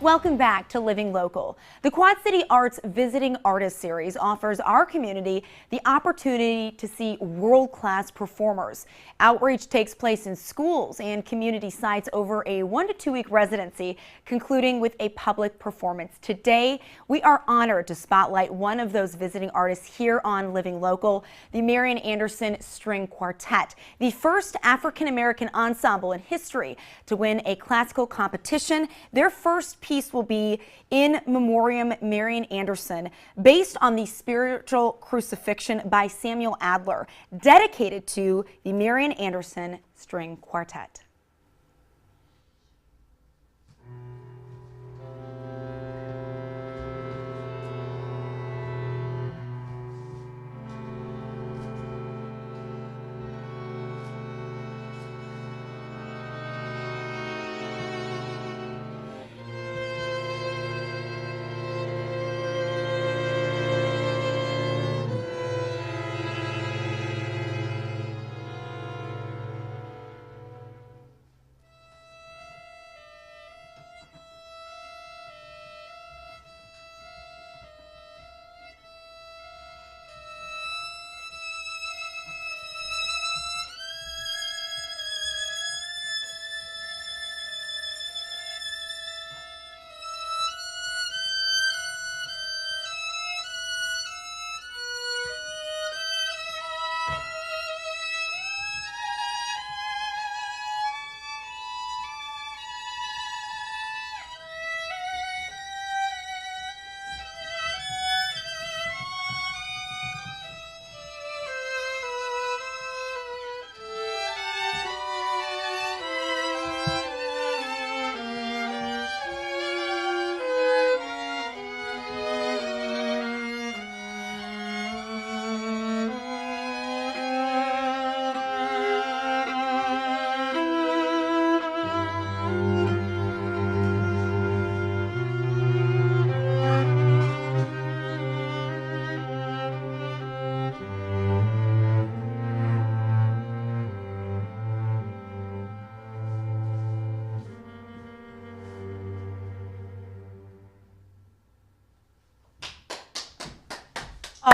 Welcome back to Living Local. The Quad City Arts Visiting Artist Series offers our community the opportunity to see world-class performers. Outreach takes place in schools and community sites over a 1 to 2 week residency, concluding with a public performance. Today, we are honored to spotlight one of those visiting artists here on Living Local, the Marian Anderson String Quartet, the first African-American ensemble in history to win a classical competition. Their first piece will be In Memoriam Marian Anderson, based on the Spiritual Crucifixion by Samuel Adler, dedicated to the Marian Anderson String Quartet.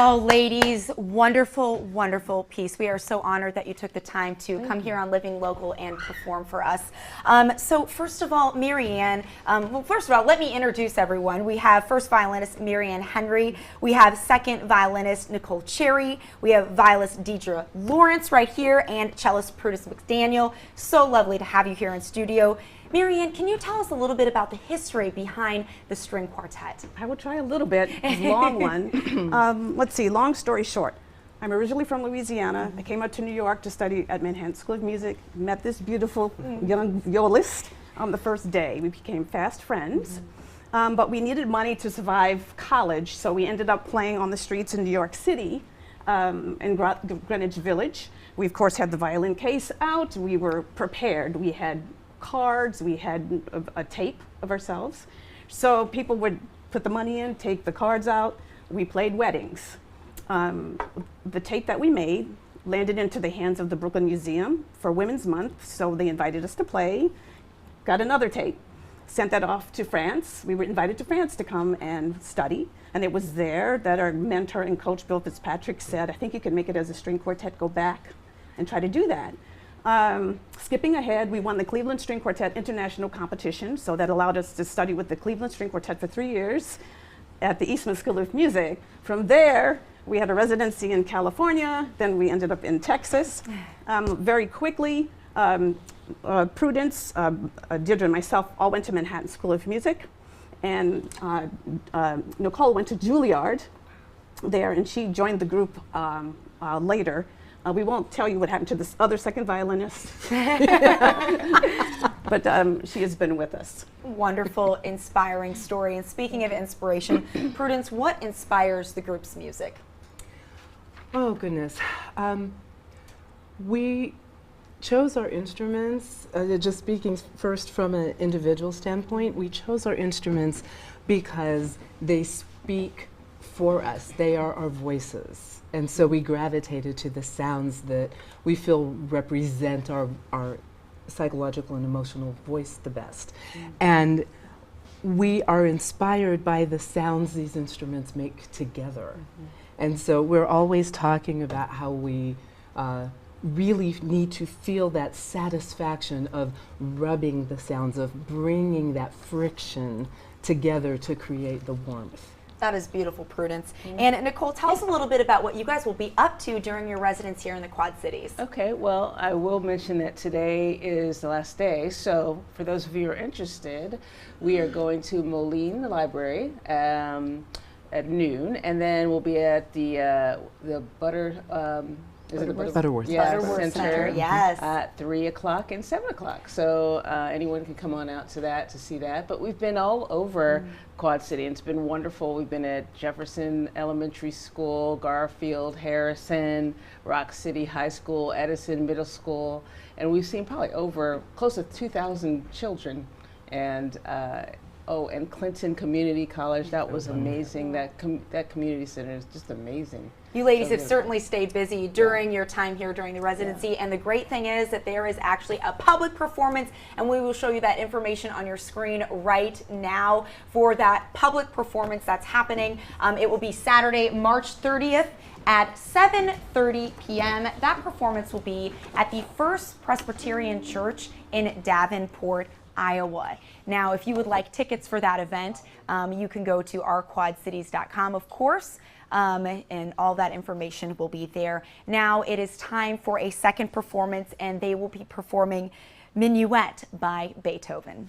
Oh, ladies, wonderful, wonderful piece. We are so honored that you took the time to come here on Living Local and perform for us. So first of all, Marianne, well, first of all, let me introduce everyone. We have first violinist Marianne Henry. We have second violinist Nicole Cherry. We have violist Deidre Lawrence right here, and cellist Prudence McDaniel. So lovely to have you here in studio. Marianne, can you tell us a little bit about the history behind the string quartet? I will try a little bit. It's a long one. Let's see, long story short. I'm originally from Louisiana. I came out to New York to study at Manhattan School of Music, met this beautiful young violist on the first day. We became fast friends, but we needed money to survive college, so we ended up playing on the streets in New York City, in Greenwich Village. We, of course, had the violin case out. We were prepared. We had cards, we had a tape of ourselves. So people would put the money in, take the cards out. We played weddings. The tape that we made landed into the hands of the Brooklyn Museum for Women's Month, so they invited us to play. Got another tape, sent that off to France. We were invited to France to come and study, and it was there that our mentor and coach, Bill Fitzpatrick, said, I think you can make it as a string quartet, go back and try to do that. Skipping ahead, we won the Cleveland String Quartet International Competition, so that allowed us to study with the Cleveland String Quartet for 3 years at the Eastman School of Music. From there, we had a residency in California, then we ended up in Texas. Very quickly, Prudence, Deirdre and myself all went to Manhattan School of Music, and Nicole went to Juilliard there, and she joined the group later. We won't tell you what happened to this other second violinist, but she has been with us. Wonderful, inspiring story. And speaking of inspiration, Prudence, what inspires the group's music? Oh, goodness. We chose our instruments, just speaking first from an individual standpoint, we chose our instruments because they speak for us. They are our voices. And so we gravitated to the sounds that we feel represent our psychological and emotional voice the best. And we are inspired by the sounds these instruments make together. And so we're always talking about how we really need to feel that satisfaction of rubbing the sounds, of bringing that friction together to create the warmth. That is beautiful, Prudence. And Nicole, tell us a little bit about what you guys will be up to during your residence here in the Quad Cities. Okay, well, I will mention that today is the last day, so for those of you who are interested, we are going to Moline, the library, at noon, and then we'll be at the Butterworth. Yeah, Butterworth Center, yes. At 3 o'clock and 7 o'clock. So anyone can come on out to that to see that. But we've been all over Quad City, and it's been wonderful. We've been at Jefferson Elementary School, Garfield, Harrison, Rock City High School, Edison Middle School, and we've seen probably over close to 2,000 children. And and Clinton Community College, that was amazing. That community center is just amazing. You ladies So have certainly stayed busy during your time here during the residency, and the great thing is that there is actually a public performance, and we will show you that information on your screen right now for that public performance that's happening. It will be Saturday, March 30th at 7:30 p.m. That performance will be at the First Presbyterian Church in Davenport, Iowa. Now, if you would like tickets for that event, you can go to ourquadcities.com, of course, and all that information will be there. Now it is time for a second performance, and they will be performing Minuet by Beethoven.